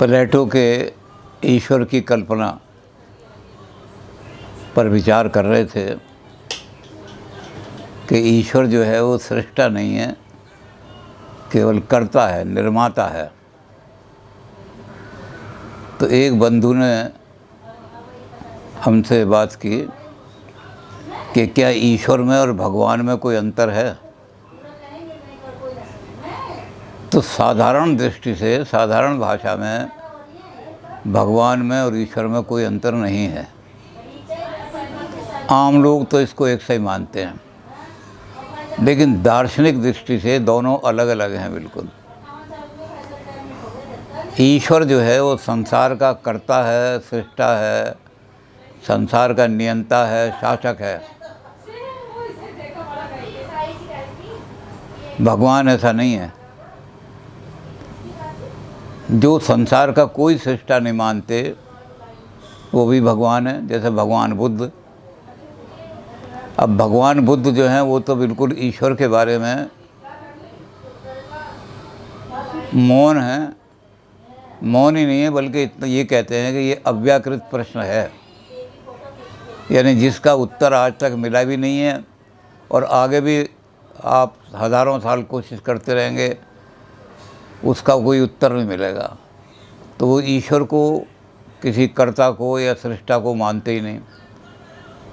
प्लेटो के ईश्वर की कल्पना पर विचार कर रहे थे कि ईश्वर जो है वो सृष्टा नहीं है, केवल कर्ता है, निर्माता है। तो एक बंधु ने हमसे बात की कि क्या ईश्वर में और भगवान में कोई अंतर है। तो साधारण दृष्टि से, साधारण भाषा में भगवान में और ईश्वर में कोई अंतर नहीं है। आम लोग तो इसको एक से ही मानते हैं, लेकिन दार्शनिक दृष्टि से दोनों अलग अलग हैं बिल्कुल। ईश्वर जो है वो संसार का कर्ता है, सृष्टा है, संसार का नियंता है, शासक है। भगवान ऐसा नहीं है। जो संसार का कोई सृष्टा नहीं मानते वो भी भगवान है, जैसे भगवान बुद्ध। अब भगवान बुद्ध जो हैं वो तो बिल्कुल ईश्वर के बारे में मौन हैं। मौन ही नहीं है, बल्कि इतना ये कहते हैं कि ये अव्याकृत प्रश्न है, यानी जिसका उत्तर आज तक मिला भी नहीं है और आगे भी आप हज़ारों साल कोशिश करते रहेंगे, उसका कोई उत्तर नहीं मिलेगा। तो वो ईश्वर को, किसी कर्ता को या सृष्टा को मानते ही नहीं,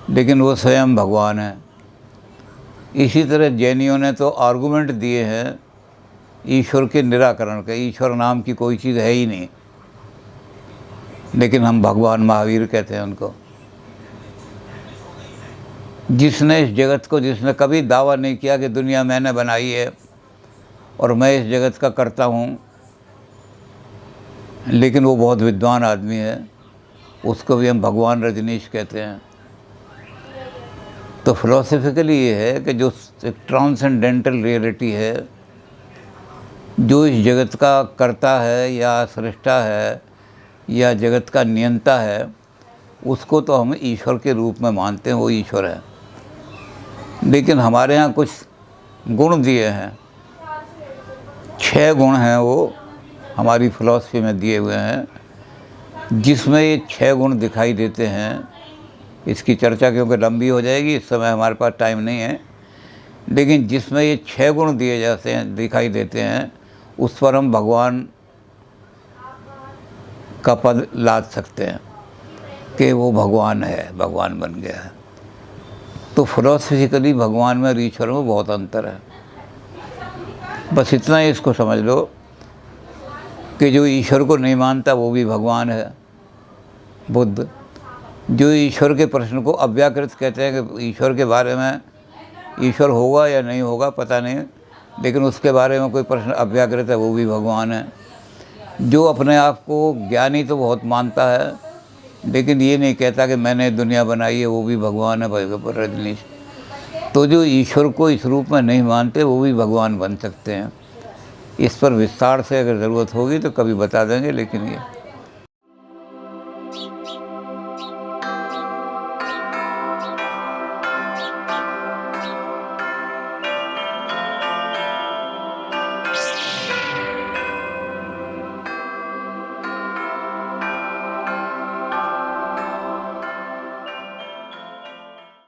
लेकिन वो स्वयं भगवान है। इसी तरह जैनियों ने तो आर्गूमेंट दिए हैं ईश्वर के निराकरण के। ईश्वर नाम की कोई चीज़ है ही नहीं, लेकिन हम भगवान महावीर कहते हैं उनको। जिसने इस जगत को, जिसने कभी दावा नहीं किया कि दुनिया मैंने बनाई है और मैं इस जगत का करता हूँ, लेकिन वो बहुत विद्वान आदमी है, उसको भी हम भगवान रजनीश कहते हैं। तो फिलोसफिकली ये है कि जो एक ट्रांसेंडेंटल रियलिटी है, जो इस जगत का कर्ता है या सृष्टा है या जगत का नियंता है, उसको तो हम ईश्वर के रूप में मानते हैं, वो ईश्वर है। लेकिन हमारे यहाँ कुछ गुण दिए हैं, 6 गुण हैं वो हमारी फिलॉसफी में दिए हुए हैं, जिसमें ये 6 गुण दिखाई देते हैं। इसकी चर्चा क्योंकि लंबी हो जाएगी, इस समय हमारे पास टाइम नहीं है, लेकिन जिसमें ये 6 गुण दिए जाते हैं, दिखाई देते हैं, उस पर हम भगवान का पद लाद सकते हैं कि वो भगवान है, भगवान बन गया है। तो फिलोसफिकली भगवान में और ईश्वर में बहुत अंतर है। बस इतना ही इसको समझ लो कि जो ईश्वर को नहीं मानता वो भी भगवान है, बुद्ध। जो ईश्वर के प्रश्न को अव्याकृत कहते हैं कि ईश्वर के बारे में, ईश्वर होगा या नहीं होगा पता नहीं, लेकिन उसके बारे में कोई प्रश्न अव्याकृत है, वो भी भगवान है। जो अपने आप को ज्ञानी तो बहुत मानता है, लेकिन ये नहीं कहता कि मैंने दुनिया बनाई है, वो भी भगवान है, रजनीश। तो जो ईश्वर को इस रूप में नहीं मानते वो भी भगवान बन सकते हैं। इस पर विस्तार से अगर ज़रूरत होगी तो कभी बता देंगे, लेकिन ये